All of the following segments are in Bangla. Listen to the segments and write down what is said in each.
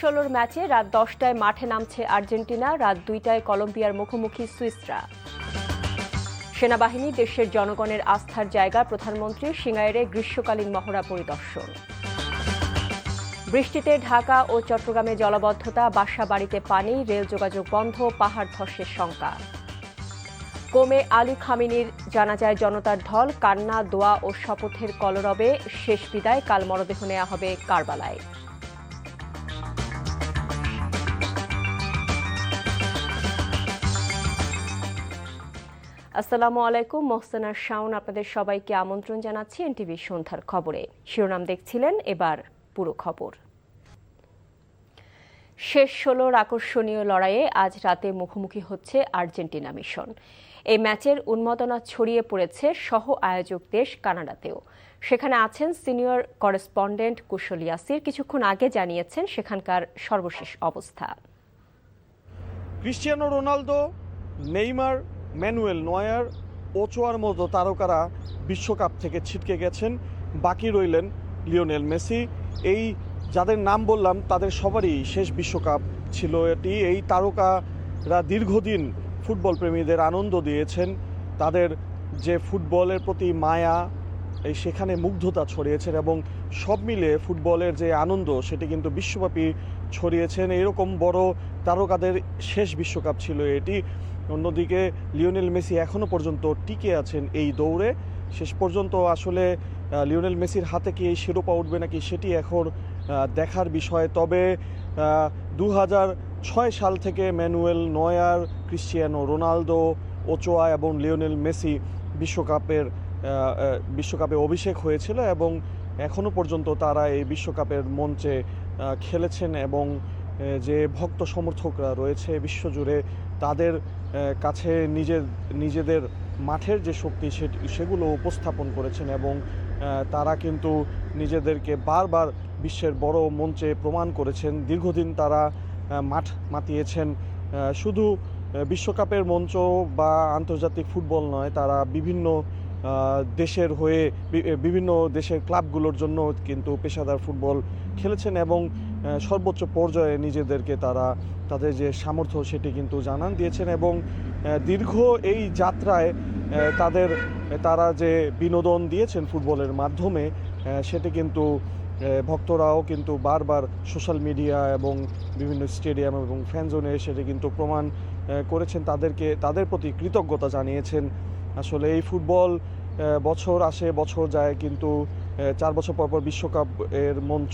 ষোলোর ম্যাচে রাত 10টায় মাঠে নামছে আর্জেন্টিনা, রাত 2টায় কলম্বিয়ার মুখোমুখি সুইসরা। সেনাবাহিনী দেশের জনগণের আস্থার জায়গা, প্রধানমন্ত্রী সিঙ্গাইরে গ্রীষ্মকালীন মহড়া পরিদর্শন। বৃষ্টিতে ঢাকা ও চট্টগ্রামে জলাবদ্ধতা, বাসা বাড়িতে পানি, রেল যোগাযোগ বন্ধ, পাহাড় ধসের শঙ্কা। কোমে আলী খামেনির জানাজায় জনতার ঢল, কান্না, দোয়া ও শপথের কলরবে শেষ বিদায়, কাল মরদেহ নেওয়া হবে কারবালায়। আসসালামু আলাইকুম, মোহসেনা শাওন আপনাদের সবাইকে আমন্ত্রণ জানাচ্ছি এনটিভি সন্ধ্যার খবরে। শিরোনাম দেখছিলেন, এবার পুরো খবর। শেষ 16র আকর্ষণীয় লড়াইয়ে আজ রাতে মুখোমুখি হচ্ছে আর্জেন্টিনা মিশন। এই ম্যাচের উন্মাদনা ছড়িয়ে পড়েছে সহ আয়োজক দেশ কানাডাতেও। সেখানে আছেন সিনিয়র করেসপন্ডেন্ট কুশল ইয়াসির। কিছুক্ষণ আগে জানিয়েছেন সেখানকার সর্বশেষ অবস্থা। Cristiano Ronaldo, Neymar, Manuel Neuer, ওচোয়ার মতো তারকারা বিশ্বকাপ থেকে ছিটকে গেছেন। বাকি রইলেন লিওনেল মেসি। এই যাদের নাম বললাম তাদের সবারই শেষ বিশ্বকাপ ছিল এটি। এই তারকারা দীর্ঘদিন ফুটবল প্রেমীদের আনন্দ দিয়েছেন। তাদের যে ফুটবলের প্রতি মায়া, সেখানে মুগ্ধতা ছড়িয়েছেন এবং সব মিলে ফুটবলের যে আনন্দ সেটি কিন্তু বিশ্বব্যাপী ছড়িয়েছেন। এরকম বড় তারকাদের শেষ বিশ্বকাপ ছিল এটি। অন্যদিকে লিওনেল মেসি এখনও পর্যন্ত টিকে আছেন এই দৌড়ে। শেষ পর্যন্ত আসলে লিওনেল মেসির হাতে কি এই শিরোপা উঠবে নাকি সেটি এখন দেখার বিষয়। তবে 2006 সাল থেকে Manuel Neuer, Cristiano Ronaldo, Ochoa এবং লিওনেল মেসি বিশ্বকাপে অভিষেক হয়েছিল এবং এখনও পর্যন্ত তারা এই বিশ্বকাপের মঞ্চে খেলেছেন এবং যে ভক্ত সমর্থকরা রয়েছে বিশ্বজুড়ে তাদের কাছে নিজেদের মাঠের যে শক্তি সেগুলো উপস্থাপন করেছেন এবং তারা কিন্তু নিজেদেরকে বারবার বিশ্বের বড় মঞ্চে প্রমাণ করেছেন। দীর্ঘদিন তারা মাঠ মাতিয়েছেন। শুধু বিশ্বকাপের মঞ্চ বা আন্তর্জাতিক ফুটবল নয়, তারা বিভিন্ন দেশের হয়ে বিভিন্ন দেশের ক্লাবগুলোর জন্য কিন্তু পেশাদার ফুটবল খেলেছেন এবং সর্বোচ্চ পর্যায়ে নিজেদেরকে তাদের যে সামর্থ্য সেটি কিন্তু জানান দিয়েছেন এবং দীর্ঘ এই যাত্রায় তারা যে বিনোদন দিয়েছেন ফুটবলের মাধ্যমে সেটি কিন্তু ভক্তরাও কিন্তু বারবার সোশ্যাল মিডিয়া এবং বিভিন্ন স্টেডিয়াম এবং ফ্যানজোনে সেটি কিন্তু প্রমাণ করেছেন, তাদের প্রতি কৃতজ্ঞতা জানিয়েছেন। আসলে এই ফুটবল বছর আসে বছর যায়, কিন্তু 4 বছর পর পর বিশ্বকাপ এর মঞ্চ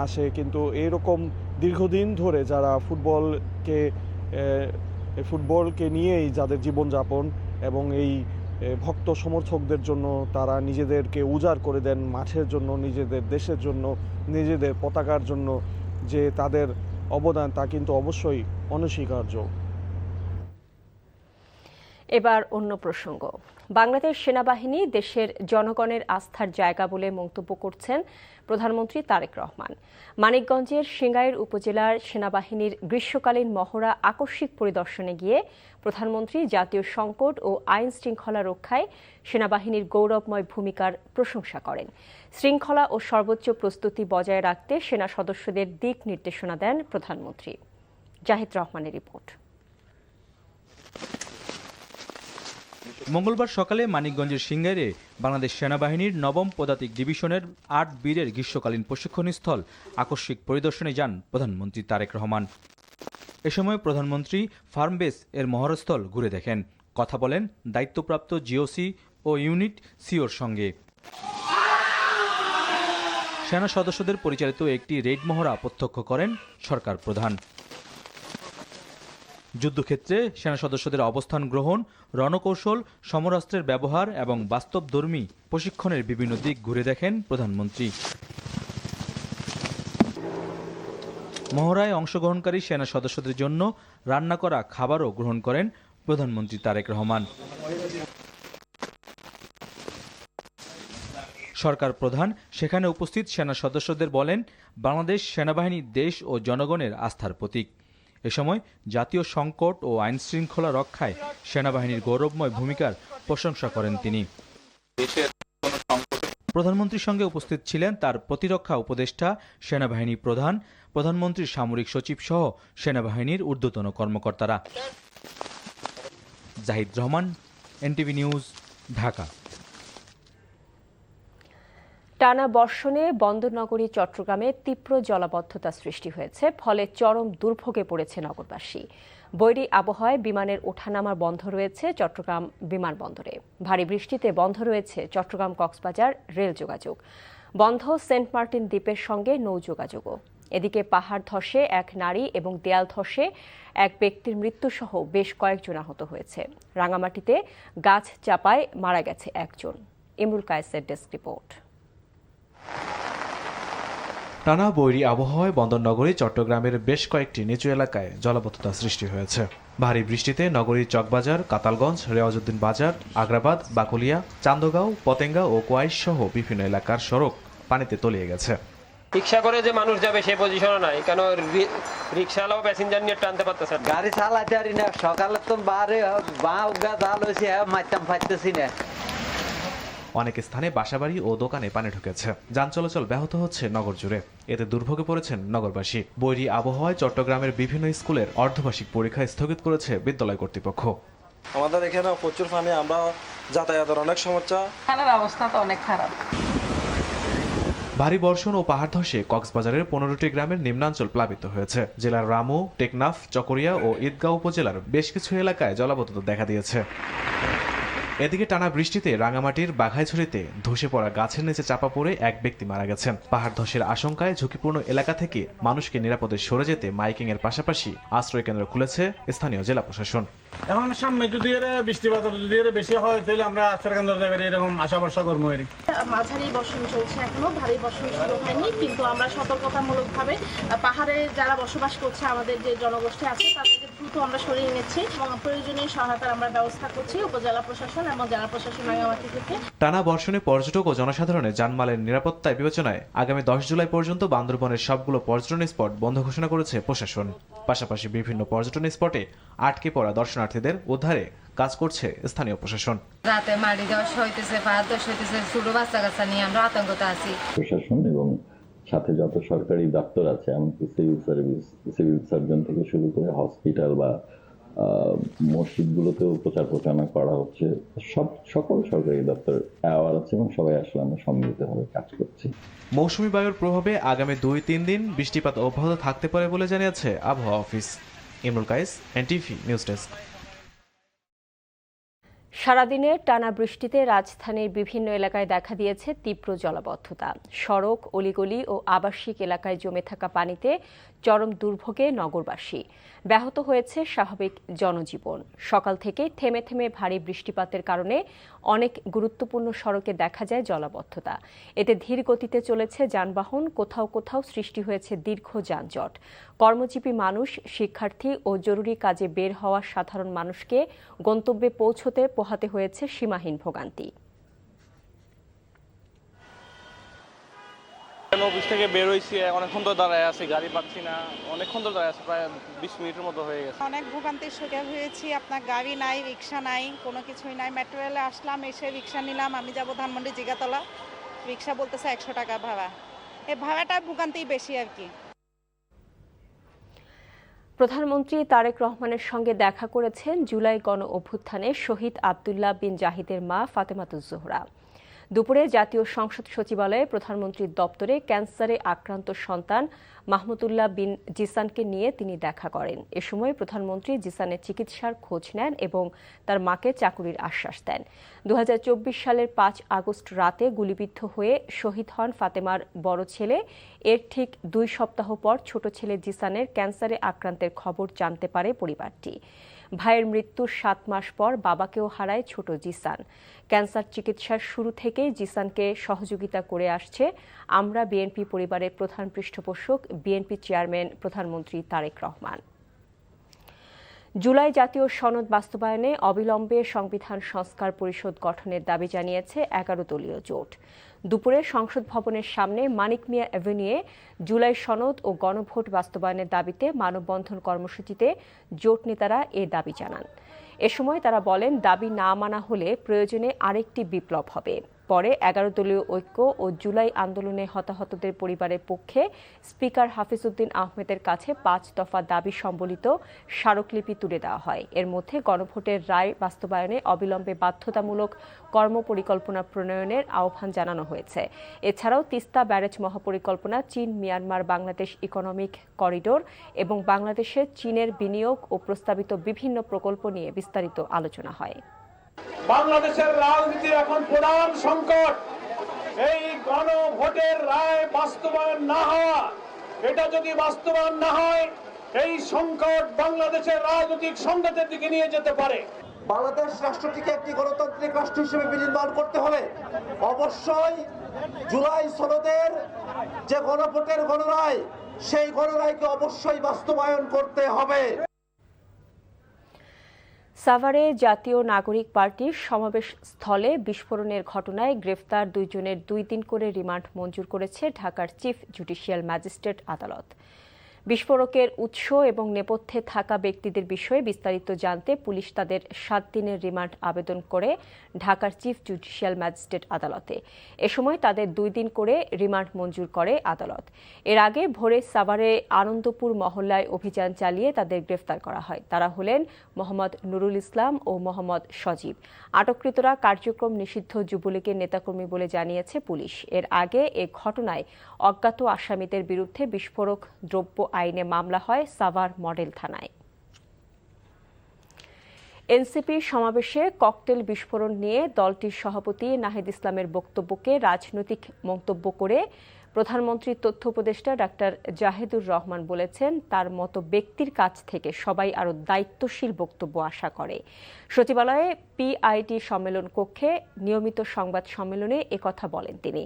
আসে, কিন্তু এইরকম দীর্ঘদিন ধরে যারা ফুটবলকে নিয়েই যাদের জীবনযাপন এবং এই ভক্ত সমর্থকদের জন্য তারা নিজেদেরকে উজাড় করে দেন মাঠের জন্য, নিজেদের দেশের জন্য, নিজেদের পতাকার জন্য, যে তাদের অবদান তা কিন্তু অবশ্যই অনস্বীকার্য। এবার অন্য প্রসঙ্গ। বাংলাদেশ সেনাবাহিনী দেশের জনগণের আস্থার জায়গা বলে মন্তব্য করছেন প্রধানমন্ত্রী তারেক রহমান। মানিকগঞ্জের সিঙ্গাইর উপজেলার সেনাবাহিনীর গ্রীষ্মকালীন মহড়া আকস্মিক পরিদর্শনে গিয়ে প্রধানমন্ত্রী জাতীয় সংকট ও আইন শৃঙ্খলা রক্ষায় সেনাবাহিনীর গৌরবময় ভূমিকার প্রশংসা করেন। শৃঙ্খলা ও সর্বোচ্চ প্রস্তুতি বজায় রাখতে সেনা সদস্যদের দিক নির্দেশনা দেন প্রধানমন্ত্রী। জাহিদ রহমানের রিপোর্ট। মঙ্গলবার সকালে মানিকগঞ্জের সিঙ্গাইরে বাংলাদেশ সেনাবাহিনীর 9ম পদাতিক ডিভিশনের 8 বীরের গ্রীষ্মকালীন প্রশিক্ষণ স্থল আকস্মিক পরিদর্শনে যান প্রধানমন্ত্রী তারেক রহমান। এ সময় প্রধানমন্ত্রী ফার্মবেস এর মহড়াস্থল ঘুরে দেখেন, কথা বলেন দায়িত্বপ্রাপ্ত জিওসি ও ইউনিট সিওর সঙ্গে। সেনা সদস্যদের পরিচালিত একটি রেড মহড়া প্রত্যক্ষ করেন সরকার প্রধান। যুদ্ধক্ষেত্রে সেনা সদস্যদের অবস্থান গ্রহণ, রণকৌশল, সমরাস্ত্রের ব্যবহার এবং বাস্তবধর্মী প্রশিক্ষণের বিভিন্ন দিক ঘুরে দেখেন প্রধানমন্ত্রী। মহড়ায় অংশগ্রহণকারী সেনা সদস্যদের জন্য রান্না করা খাবারও গ্রহণ করেন প্রধানমন্ত্রী তারেক রহমান। সরকার প্রধান সেখানে উপস্থিত সেনা সদস্যদের বলেন, বাংলাদেশ সেনাবাহিনী দেশ ও জনগণের আস্থার প্রতীক। এ সময় জাতীয় সংকট ও আইন শৃঙ্খলা রক্ষায় সেনাবাহিনীর গৌরবময় ভূমিকার প্রশংসা করেন তিনি। প্রধানমন্ত্রীর সঙ্গে উপস্থিত ছিলেন তার প্রতিরক্ষা উপদেষ্টা, সেনাবাহিনী প্রধান, প্রধানমন্ত্রীর সামরিক সচিব সহ সেনাবাহিনীর ঊর্ধ্বতন কর্মকর্তারা। Zahid Rahman, NTV news, Dhaka. টানা বর্ষণে বন্দরনগরী চট্টগ্রামে তীব্র জলাবদ্ধতা সৃষ্টি হয়েছে, ফলে চরম দুর্ভোগে পড়েছে নগরবাসী। বৈরী আবহাওয়ায় বিমানের ওঠানামা বন্ধ রয়েছে চট্টগ্রাম বিমানবন্দরে। ভারী বৃষ্টিতে বন্ধ রয়েছে চট্টগ্রাম কক্সবাজার রেল যোগাযোগ। বন্ধ সেন্ট মার্টিন দ্বীপের সঙ্গে নৌ যোগাযোগও। এদিকে পাহাড় ধসে এক নারী এবং দেয়াল ধসে এক ব্যক্তির মৃত্যুসহ বেশ কয়েকজন আহত হয়েছে। রাঙামাটিতে গাছ চাপায় মারা গেছে একজন। ইমরুল কায়েসের ডেস্ক রিপোর্ট। টানা বৈরী আবহাওয়ায় বন্দরনগরী চট্টগ্রামের বেশ কয়েকটি নিচু এলাকায় জলাবদ্ধতা সৃষ্টি হয়েছে। ভারী বৃষ্টিতে নগরীর চকবাজার, কাতালগঞ্জ, রেওয়াজউদ্দিন বাজার, আগ্রাবাদ, বাকুলিয়া, চান্দগাঁও, পতেঙ্গা ও কোয়াইশ সহ বিভিন্ন এলাকার সড়ক পানিতে তলিয়ে গেছে। রিক্সা করে যে মানুষ যাবে সেই পজিশনে নাই, কেন রিক্সাওয়ালাও প্যাসেঞ্জার নিয়ে টানতে পারতেছে। গাড়ি চালাতে পারি না, সকালে তো বারে জাল হয়েছে, মারতাম ফাইতেছি না। অনেক স্থানে বাসাবাড়ি ও দোকানে পানি ঢুকেছে। যান চলাচল ব্যাহত হচ্ছে নগর জুড়ে। এতে দুর্ভোগে পড়েছেন নগরবাসী। বৈরী আবহাওয়ায় চট্টগ্রামের বিভিন্ন স্কুলের অর্ধবার্ষিক পরীক্ষা স্থগিত করেছে বিদ্যালয় কর্তৃপক্ষ। আমাদের এখানে প্রচুর পানি, আমরা যাতায়াতের অনেক সমস্যা। খানার অবস্থা তো অনেক খারাপ। ভারী বর্ষণ ও পাহাড় ধসে কক্সবাজারের 15টি গ্রামের নিম্নাঞ্চল প্লাবিত হয়েছে। জেলার রামু, টেকনাফ, চকরিয়া ও ঈদগাঁও উপজেলার বেশ কিছু এলাকায় জলাবদ্ধতা দেখা দিয়েছে। এদিকে টানা বৃষ্টিতে রাঙামাটির বাঘাইছড়িতে ধসে পড়া গাছের নিচে চাপা পড়ে এক ব্যক্তি মারা গেছেন। পাহাড় ধসের আশঙ্কায় ঝুঁকিপূর্ণ এলাকা থেকে মানুষকে নিরাপদে সরে যেতে মাইকিং এর পাশাপাশি আশ্রয় কেন্দ্র খুলেছে স্থানীয় জেলা প্রশাসন। এখন সামনে যদি বৃষ্টিপাত যদি বেশি হয় তাহলে আমরা আশ্রয় কেন্দ্র যাবেন এরকম আশা ভরসা করবো। মাঝারি বর্ষণ চলছে, এখনো ভারী বর্ষণ শুরু হয়নি, কিন্তু আমরা সতর্কতামূলকভাবে পাহাড়ে যারা বসবাস করছে, আমাদের যে জনগোষ্ঠী আছে তাদেরকে দ্রুত আমরা সরিয়ে নিচ্ছি এবং প্রয়োজনীয় সহায়তার আমরা ব্যবস্থা করছি উপজেলা প্রশাসন এবং জেলা প্রশাসন রাঙামাটি থেকে। টানা বর্ষণে পর্যটক ও জনসাধারণের জানমালের নিরাপত্তায় বিবেচনায় আগামী 10 জুলাই পর্যন্ত বান্দরবনের সবগুলো পর্যটন স্পট বন্ধ ঘোষণা করেছে প্রশাসন। পাশাপাশি বিভিন্ন পর্যটন স্পটে আটকে পড়া দর্শনার্থীদের উদ্ধারে কাজ করছে স্থানীয় প্রশাসন। রাতে মাটি ধস হইতেছে, পাহাড় ধস হইতেছে, ছোট বাচ্চা কাচ্চা নিয়ে আমরা আতঙ্কতে আছি। প্রশাসন এবং সাথে যত সরকারি দপ্তর আছে, এমনকি সিভিল সার্ভিস, সিভিল সার্জন থেকে শুরু করে হসপিটাল বা মসজিদগুলোতেও প্রচার প্রচারণা করা হচ্ছে। সকল সরকারি দপ্তর অ্যাওয়ার আছে এবং সবাই আসলে আমরা সম্মিলিতভাবে কাজ করছি। মৌসুমী বায়ুর প্রভাবে আগামী 2-3 দিন বৃষ্টিপাত অব্যাহত থাকতে পারে বলে জানিয়েছে আবহাওয়া office. Imrul Kayes, NTV news desk. সারাদিনের টানা বৃষ্টিতে রাজধানীর বিভিন্ন এলাকায় দেখা দিয়েছে তীব্র জলাবদ্ধতা। সড়ক, অলিগলি ও আবাসিক এলাকায় জমে থাকা পানিতে চরম দুর্ভোগে নগরবাসী। ব্যাহত হয়েছে স্বাভাবিক জনজীবন। সকাল থেকে থেমে থেমে ভারী বৃষ্টিপাতের কারণে অনেক গুরুত্বপূর্ণ সড়কে দেখা যায় জলাবদ্ধতা। এতে ধীর গতিতে চলেছে যানবাহন, কোথাও কোথাও সৃষ্টি হয়েছে দীর্ঘ যানজট। কর্মজীবী মানুষ, শিক্ষার্থী ও জরুরি কাজে বের হওয়া সাধারণ মানুষকে গন্তব্যে পৌঁছতে পোহাতে হয়েছে সীমাহীন ভোগান্তি। অফিস থেকে বের হয়েছি, অনেকক্ষণ তো দাঁড়ায় আছি, গাড়ি পাচ্ছি না, অনেকক্ষণ তো দাঁড়ায় আছে, প্রায় 20 মিনিটের মতো হয়ে গেছে। অনেক ভোগান্তির শিকার হয়েছি। আপনার গাড়ি নাই, রিক্সা নাই, কোনো কিছুই নাই। মেট্রো রেলে আসলাম, এসে রিক্সা নিলাম, আমি যাব ধানমন্ডি জিগাতলা। রিক্সা বলতেছে 100 টাকা ভাড়া। এই ভাড়াটা ভোগান্তি বেশি আর কি। প্রধানমন্ত্রী তারেক রহমানের সঙ্গে দেখা করেছেন জুলাই গণ অভ্যুত্থানে শহীদ আব্দুল্লাহ বিন জাহিদের মা ফাতেমাতুজ জোহরা। দুপুরে জাতীয় সংসদ সচিবালয়ে প্রধানমন্ত্রীর দপ্তরে ক্যান্সারে আক্রান্ত সন্তান মাহমুদুল্লাহ বিন জিসানকে নিয়ে তিনি দেখা করেন। এ সময় প্রধানমন্ত্রী জিসানের চিকিৎসার খোঁজ নেন এবং তার মাকে চাকুরির আশ্বাস দেন। 2024 সালের 5 আগস্ট রাতে গুলিবিদ্ধ হয়ে শহীদ হন ফাতেমার বড় ছেলে। এর ঠিক 2 সপ্তাহ পর ছোট ছেলে জিসানের ক্যান্সারে আক্রান্তের খবর জানতে পারে পরিবারটি। ভাইয়ের মৃত্যুর 7 মাস পর বাবাকেও হারায় ছোট জিসান। ক্যান্সার চিকিৎসার শুরু থেকেই জিসানকে সহযোগিতা করে আসছে আমরা বিএনপি পরিবারের প্রধান পৃষ্ঠপোষক বিএনপি চেয়ারম্যান প্রধানমন্ত্রী তারেক রহমান। জুলাই জাতীয় সনদ বাস্তবায়নে অবিলম্বে সংবিধান সংস্কার পরিষদ গঠনের দাবি জানিয়েছে 11 দলীয় জোট। দুপুরে সংসদ ভবনের সামনে মানিক মিয়া অ্যাভিনিউয়ে জুলাই সনদ ও গণভোট বাস্তবায়নের দাবিতে মানববন্ধন কর্মসূচিতে জোট নেতারা এ দাবি জানান। এ সময় তারা বলেন, দাবি না মানা হলে প্রয়োজনে আরেকটি বিপ্লব হবে। পরে 11 দলীয় ঐক্য ও জুলাই আন্দোলনে হতাহতদের পরিবারের পক্ষে স্পিকার হাফিজউদ্দিন আহমেদের কাছে 5 দফা দাবি সম্বলিত স্মারকলিপি তুলে দেওয়া হয়। এর মধ্যে গণভোটের রায় বাস্তবায়নে অবিলম্বে বাধ্যতামূলক কর্মপরিকল্পনা প্রণয়নের আহ্বান জানানো হয়েছে। এছাড়াও তিস্তা ব্যারেজ মহাপরিকল্পনা, চীন মিয়ানমার বাংলাদেশ ইকোনমিক করিডোর এবং বাংলাদেশে চীনের বিনিয়োগ ও প্রস্তাবিত বিভিন্ন প্রকল্প নিয়ে বিস্তারিত আলোচনা হয়। বাংলাদেশের রাজনীতির এখন প্রধান সংকট এই গণভোটের রায় বাস্তবায়ন না হওয়া। এটা যদি বাস্তবায়ন না হয়, এই সংকট বাংলাদেশের রাজনৈতিক সংঘাতের দিকে নিয়ে যেতে পারে। বাংলাদেশ রাষ্ট্রটিকে একটি গণতান্ত্রিক রাষ্ট্র হিসেবে বিনির্মাণ করতে হলে অবশ্যই জুলাই সনদের যে গণভোটের গণরায়, সেই গণরায়কে অবশ্যই বাস্তবায়ন করতে হবে। সাভারে জাতীয় নাগরিক পার্টির সমাবেশ স্থলে বিস্ফোরণের ঘটনায় গ্রেফতার 2 জনের 2 দিন করে রিমান্ড মঞ্জুর করেছে ঢাকার চিফ জুডিশিয়াল ম্যাজিস্ট্রেট আদালত। বিস্ফোরকের উৎস এবং নেপথ্যে থাকা ব্যক্তিদের বিষয়ে বিস্তারিত জানতে পুলিশ তাদের 7 দিনের রিমান্ড আবেদন করে ঢাকার চিফ জুডিশিয়াল ম্যাজিস্ট্রেট আদালতে। এ সময় তাদের 2 দিন করে রিমান্ড মঞ্জুর করে আদালত। এর আগে ভোরে সাভারে আনন্দপুর মহল্লায় অভিযান চালিয়ে তাদের গ্রেফতার করা হয়। তারা হলেন মোহাম্মদ নুরুল ইসলাম ও মোহাম্মদ সজীব। আটককৃতরা কার্যক্রম নিষিদ্ধ যুবলীগের নেতাকর্মী বলে জানিয়েছে পুলিশ। এর আগে এ ঘটনায় অজ্ঞাত আসামিদের বিরুদ্ধে বিস্ফোরক দ্রব্য আইনে মামলা হয় সাভার মডেল থানায়। এনসিপি সমাবেশে ককটেল বিস্ফোরণ নিয়ে দলটির সভাপতি নাহিদ ইসলামের বক্তব্যকে রাজনৈতিক মন্তব্য করে প্রধানমন্ত্রীর তথ্য উপদেষ্টা ডাক্তার জাহেদুর রহমান বলেছেন, তার মতো ব্যক্তির কাছ থেকে সবাই আরও দায়িত্বশীল বক্তব্য আশা করে। সচিবালয়ে পিআইটি সম্মেলন কক্ষে নিয়মিত সংবাদ সম্মেলনে একথা বলেন তিনি।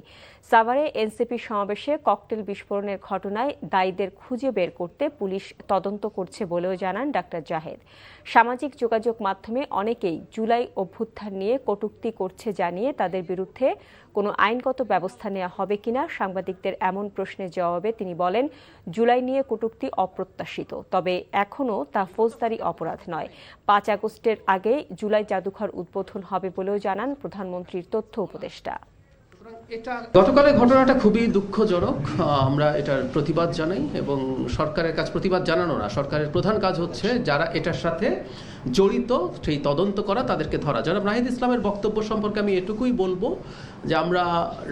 সাভারে এনসিপি সমাবেশে ককটেল বিস্ফোরণের ঘটনায় দায়ীদের খুঁজে বের করতে পুলিশ তদন্ত করছে বলেও জানান ডাক্তার জাহেদ। সামাজিক যোগাযোগ মাধ্যমে অনেকেই জুলাই অভ্যুত্থান নিয়ে কটূক্তি করছে জানিয়ে তাদের বিরুদ্ধে কোনো আইনগত ব্যবস্থা নেওয়া হবে কিনা সাংবাদিকদের এমন প্রশ্নের জবাবে তিনি বলেন, জুলাই নিয়ে কটূক্তি অপ্রত্যাশিত, তবে এখনও তা ফৌজদারি অপরাধ নয়। 5 আগস্টের আগেই জুলাই জাদুঘর উদ্বোধন হবে বলেও জানান প্রধানমন্ত্রীর তথ্য উপদেষ্টা। গতকালের ঘটনাটা খুবই দুঃখজনক। আমরা এটার প্রতিবাদ জানাই এবং সরকারের কাছে প্রতিবাদ জানানো না, সরকারের প্রধান কাজ হচ্ছে যারা এটার সাথে জড়িত সেই তদন্ত করা, তাদেরকে ধরা। জনাব নাহিদ ইসলামের বক্তব্য সম্পর্কে আমি এটুকুই বলবো যে আমরা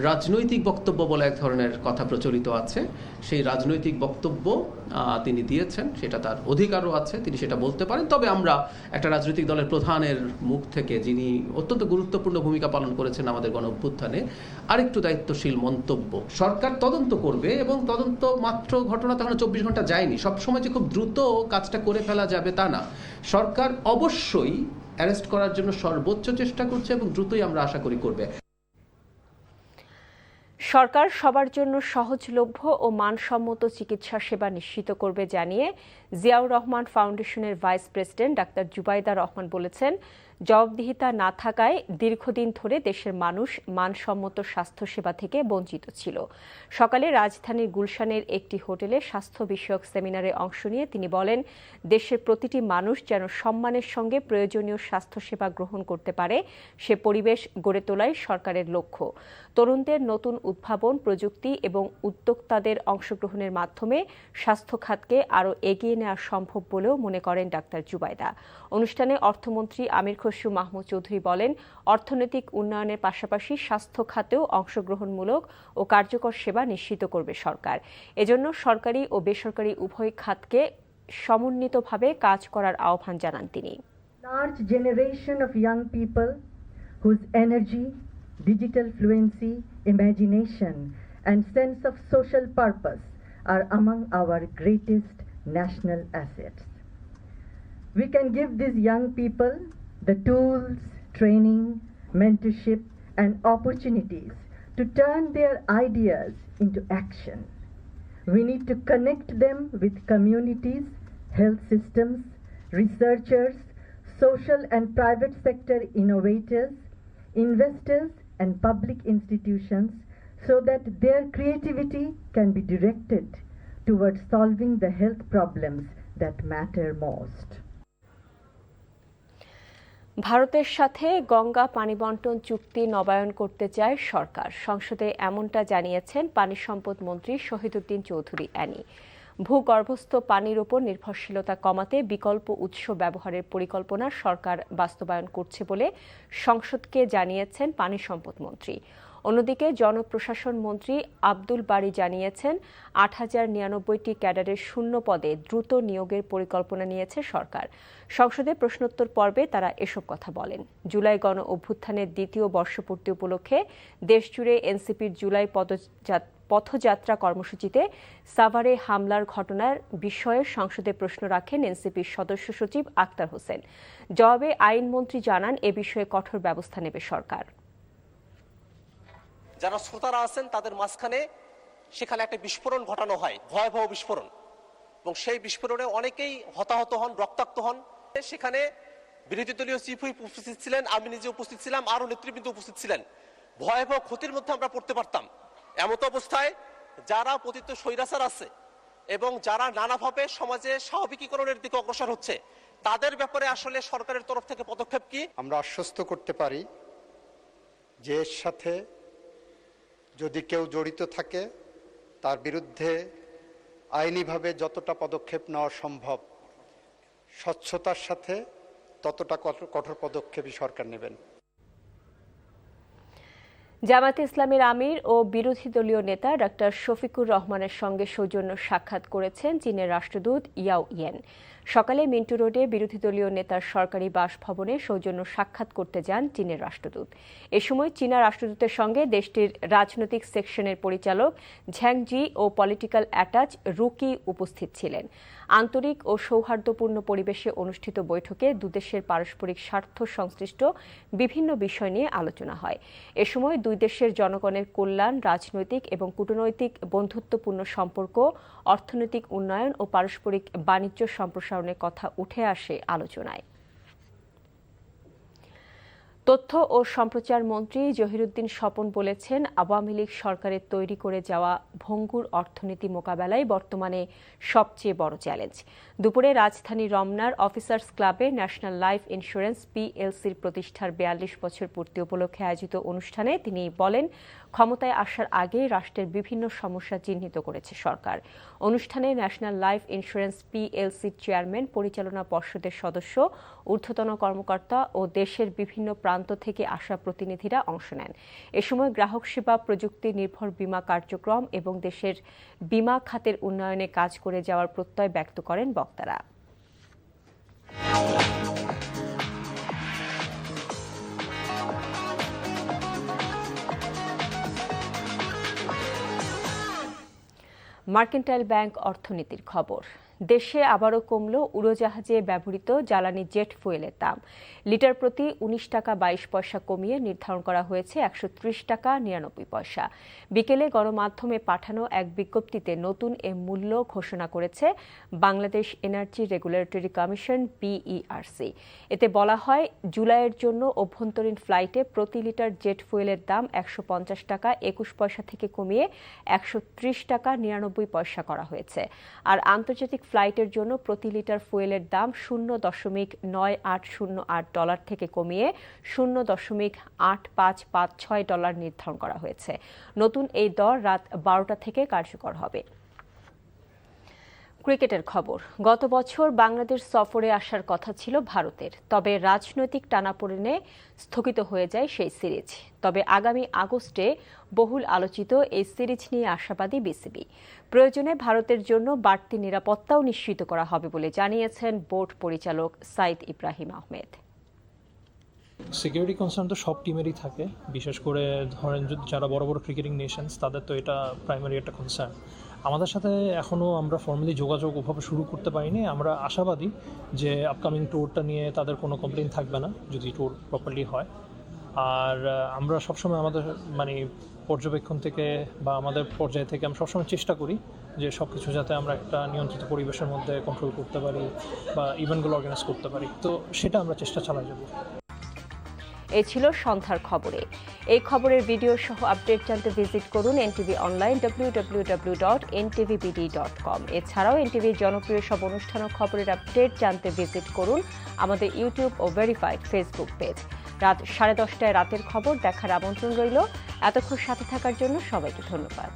রাজনৈতিক বক্তব্য বলে এক ধরনের কথা প্রচলিত আছে, সেই রাজনৈতিক বক্তব্য তিনি দিয়েছেন, সেটা তার অধিকারও আছে, তিনি সেটা বলতে পারেন। তবে আমরা একটা রাজনৈতিক দলের প্রধানের মুখ থেকে, যিনি অত্যন্ত গুরুত্বপূর্ণ ভূমিকা পালন করেছেন আমাদের গণ অভ্যুত্থানে, আরেকটু দায়িত্বশীল মন্তব্য। সরকার তদন্ত করবে এবং তদন্ত মাত্র ঘটনা তখন 24 ঘন্টা যায়নি, সবসময় যে খুব দ্রুত কাজটা করে ফেলা যাবে তা না। সরকার অবশ্যই অ্যারেস্ট করার জন্য সর্বোচ্চ চেষ্টা করছে এবং দ্রুতই আমরা আশা করি করবে। সরকার সবার জন্য সহজলভ্য ও মানসম্মত চিকিৎসা সেবা নিশ্চিত করবে জানিয়ে জিয়াউর রহমান ফাউন্ডেশনের ভাইস প্রেসিডেন্ট ডাক্তার জুবাইদা রহমান বলেছেন, জবাবদিহিতা না থাকায় দীর্ঘদিন ধরে দেশের মানুষ মানসম্মত স্বাস্থ্যসেবা থেকে বঞ্চিত ছিল। সকালে রাজধানীর গুলশানের একটি হোটেলে স্বাস্থ্য বিষয়ক সেমিনারে অংশ নিয়ে তিনি বলেন, দেশের প্রতিটি মানুষ যেন সম্মানের সঙ্গে প্রয়োজনীয় স্বাস্থ্যসেবা গ্রহণ করতে পারে, সে পরিবেশ গড়ে তোলাই সরকারের লক্ষ্য। তরুণদের নতুন উদ্ভাবন, প্রযুক্তি এবং উদ্যোক্তাদের অংশগ্রহণের মাধ্যমে স্বাস্থ্য খাতকে আরও এগিয়ে নেওয়া সম্ভব বলেও মনে করেন ডাক্তার জুবাইদা। অনুষ্ঠানে অর্থমন্ত্রী আমির খসরু মাহমুদ চৌধুরী বলেন, অর্থনৈতিক উন্নয়নের পাশাপাশি স্বাস্থ্য খাতেও অংশগ্রহণমূলক ও কার্যকর সেবা নিশ্চিত করবে সরকার। এজন্য সরকারি ও বেসরকারি উভয় খাতকে সমন্বিতভাবে কাজ করার আহ্বান জানান তিনি। Large generation of young people whose energy, digital fluency, imagination and sense of social purpose are among our greatest national assets. We can give these young people the tools, training, mentorship and opportunities to turn their ideas into action. We need to connect them with communities, health systems, researchers, social and private sector innovators, investors and public institutions so that their creativity can be directed towards solving the health problems that matter most. ভারতের সাথে গঙ্গা পানি বন্টন চুক্তি নবায়ন করতে চায় সরকার। সংসদে এমনটা জানিয়েছেন পানি সম্পদ মন্ত্রী শহীদুদ্দীন চৌধুরী অ্যানি। ভূগর্ভস্থ পানির উপর নির্ভরশীলতা কমাতে বিকল্প উৎস ব্যবহারের পরিকল্পনা সরকার বাস্তবায়ন করছে বলে সংসদকে জানিয়েছেন পানি সম্পদ মন্ত্রী। অন্যদিকে জনপ্রশাসন মন্ত্রী আব্দুল বারী জানিয়েছেন ৮,০৯৯টি ক্যাডারের শূন্য পদে দ্রুত নিয়োগের পরিকল্পনা নিয়েছে সরকার। সংসদে প্রশ্নোত্তর পর্বে তারা এসব কথা বলেন। জুলাই গণ অভ্যুত্থানের দ্বিতীয় বর্ষপূর্তি উপলক্ষে দেশজুড়ে এনসিপির জুলাই পথযাত্রা কর্মসূচিতে সাভারে হামলার ঘটনার বিষয়ে সংসদে প্রশ্ন রাখেন এনসিপির সদস্য সচিব আক্তার হোসেন। জবাবে আইনমন্ত্রী জানান, এ বিষয়ে কঠোর ব্যবস্থা নেবে সরকার। যারা শ্রোতারা আছেন তাদের মাঝখানে সেখানে একটা বিস্ফোরণ ঘটানো হয়, ভয়াবহ বিস্ফোরণ, এবং সেই বিস্ফোরণে অনেকেই হতাহত হন, রক্তাক্ত হন। সেখানে বিরোধী দলীয় চিফ হুইপ উপস্থিত ছিলেন, আমি নিজে উপস্থিত ছিলাম, আরো নেতৃবৃন্দ উপস্থিত ছিলেন। ভয়াবহ ক্ষতির মধ্যে আমরা পড়তে পারতাম। এমত অবস্থায় যারা পতিত স্বৈরাচার আছে এবং যারা নানাভাবে সমাজে স্বাভাবিকীকরণের দিকে অগ্রসর হচ্ছে, তাদের ব্যাপারে আসলে সরকারের তরফ থেকে পদক্ষেপ কি? আমরা আশ্বস্ত করতে পারি যে এর সাথে যদি কেউ জড়িত থাকে তার বিরুদ্ধে আইনিভাবে যতটা পদক্ষেপ নেওয়া সম্ভব, স্বচ্ছতার সাথে ততটা কঠোর পদক্ষেপই সরকার নেবেন। জামায়াতে ইসলামীর আমির ও বিরোধী দলীয় নেতা ডক্টর শফিকুর রহমানের সঙ্গে সৌজন্য সাক্ষাৎ করেছেন চীনের রাষ্ট্রদূত ইয়াও ইয়েন। সকালে মিন্টু রোডে বিরোধী দলীয় নেতার সরকারি বাসভবনে সৌজন্য সাক্ষাৎ করতে যান চীনের রাষ্ট্রদূত। এ সময় চীনা রাষ্ট্রদূতের সঙ্গে দেশটির রাজনৈতিক সেকশনের পরিচালক ঝ্যাংজি ও পলিটিক্যাল অ্যাটাচ রুকি উপস্থিত ছিলেন। আন্তরিক ও সৌহার্দ্যপূর্ণ পরিবেশে অনুষ্ঠিত বৈঠকে দুদেশের পারস্পরিক স্বার্থ সংশ্লিষ্ট বিভিন্ন বিষয় নিয়ে আলোচনা হয়। এ সময় দুই দেশের জনগণের কল্যাণ, রাজনৈতিক এবং কূটনৈতিক বন্ধুত্বপূর্ণ সম্পর্ক, অর্থনৈতিক উন্নয়ন ও পারস্পরিক বাণিজ্য সম্প্রসারণের কথা উঠে আসে আলোচনায়। তথ্য ও সম্প্রচার মন্ত্রী জহিরুদ্দিন স্বপন বলেছেন, আওয়ামী লীগ সরকারের তৈরি করে যাওয়া ভঙ্গুর অর্থনীতি মোকাবেলাই বর্তমানে সবচেয়ে বড় চ্যালেঞ্জ। দুপুরে রাজধানী রমনার অফিসার্স ক্লাবে ন্যাশনাল লাইফ ইন্স্যুরেন্স পিএলসির প্রতিষ্ঠার ৪২ বছর পূর্তি উপলক্ষে আয়োজিত অনুষ্ঠানে তিনি বলেন, ক্ষমতায় আসার আগে রাষ্ট্রের বিভিন্ন সমস্যা চিহ্নিত করেছে সরকার। অনুষ্ঠানে ন্যাশনাল লাইফ ইন্স্যুরেন্স পিএলসির চেয়ারম্যান, পরিচালনা পর্ষদের সদস্য, ঊর্ধ্বতন কর্মকর্তা ও দেশের বিভিন্ন প্রান্ত থেকে আসা প্রতিনিধিরা অংশ নেন। এ সময় গ্রাহক সেবা, প্রযুক্তি নির্ভর বীমা কার্যক্রম এবং দেশের বীমা খাতের উন্নয়নে কাজ করে যাওয়ার প্রত্যয় ব্যক্ত করেন বক্তারা। মার্কেন্টাইল ব্যাংক অর্থনীতির খবর। দেশে আবারও কমল উড়োজাহাজে ব্যবহৃত জ্বালানি জেট ফুয়েলের দাম। লিটার প্রতি ১৯ টাকা ২২ পয়সা কমিয়ে নির্ধারণ করা হয়েছে ১৩০ টাকা ৯৯ পয়সা। বিকেলে গণমাধ্যমে পাঠানো এক বিজ্ঞপ্তিতে নতুন এ মূল্য ঘোষণা করেছে Bangladesh energy regulatory commission BERC। এতে বলা হয়, জুলাইয়ের জন্য অভ্যন্তরীণ ফ্লাইটে প্রতি লিটার জেট ফুয়েলের দাম ১৫০ টাকা ২১ পয়সা থেকে কমিয়ে ১৩০ টাকা ৯৯ পয়সা করা হয়েছে। আর আন্তর্জাতিক ফ্লাইটের জন্য প্রতি লিটার ফুয়েলের দাম $0.9808 থেকে কমিয়ে $0.8556 নির্ধারণ করা হয়েছে। নতুন এই দর রাত 12টা থেকে কার্যকর হবে। ক্রিকেটের খবর। গত বছর বাংলাদেশ সফরে আসার কথা ছিল ভারতের, তবে রাজনৈতিক টানাপোড়েনে স্থগিত হয়ে যায় সেই সিরিজ। তবে আগামী আগস্টে বহুল আলোচিত এই সিরিজ নিয়ে আশাবাদী বিসিবি। প্রয়োজনে ভারতের জন্য বাড়তি নিরাপত্তাও নিশ্চিত করা হবে বলে জানিয়েছেন বোর্ড পরিচালক সাইদ ইব্রাহিম আহমেদ। সিকিউরিটি কনসার্ন তো সব টিমেরই থাকে, বিশেষ করে ধরেন যারা বড় বড় ক্রিকেটিং নেশনস, তাদের তো এটা প্রাইমারি একটা কনসার্ন। আমাদের সাথে এখনও আমরা ফর্মালি যোগাযোগ ওভাবে শুরু করতে পারিনি। আমরা আশাবাদী যে আপকামিং ট্যুরটা নিয়ে তাদের কোনো কমপ্লেইন থাকবে না, যদি ট্যুর প্রপারলি হয়। আর আমরা সবসময় আমাদের পর্যবেক্ষণ থেকে বা আমাদের পর্যায় থেকে আমরা সবসময় চেষ্টা করি যে সব কিছু যাতে আমরা একটা নিয়ন্ত্রিত পরিবেশের মধ্যে কন্ট্রোল করতে পারি বা ইভেন্টগুলো অর্গানাইজ করতে পারি, তো সেটা আমরা চেষ্টা চালাই যাব। এই ছিল সন্ধ্যার খবরে। এই খবরের ভিডিও সহ আপডেট জানতে ভিজিট করুন এনটিভি অনলাইন www.ntvbd.com। এছাড়াও এনটিভির জনপ্রিয় সব অনুষ্ঠান ও খবরের আপডেট জানতে ভিজিট করুন আমাদের ইউটিউব ও ভেরিফাইড ফেসবুক পেজ। রাত 10:30টায় রাতের খবর দেখার আমন্ত্রণ রইল। এতক্ষণ সাথে থাকার জন্য সবাইকে ধন্যবাদ।